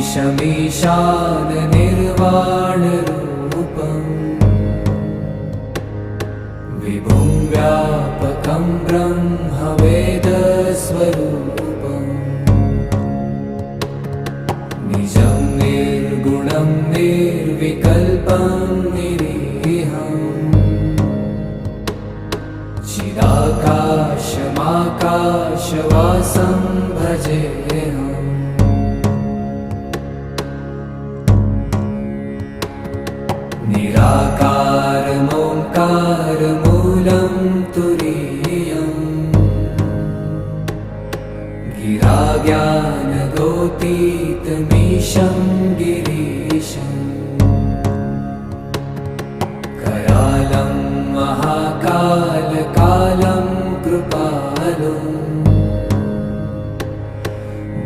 ईशमीशान निर्वाणरूपम् विभुं व्यापकं ब्रह्मवेदस्वरूपम् निजं निर्गुणं निर्विकल्पं निरीहम् चिदाकाशमाकाशवासं भजेऽहम् निराकारमोङ्कारमूलं तुरीयम् गिराज्ञानगोतीतमीशं गिरीशम् करालं महाकालकालं कृपालुम्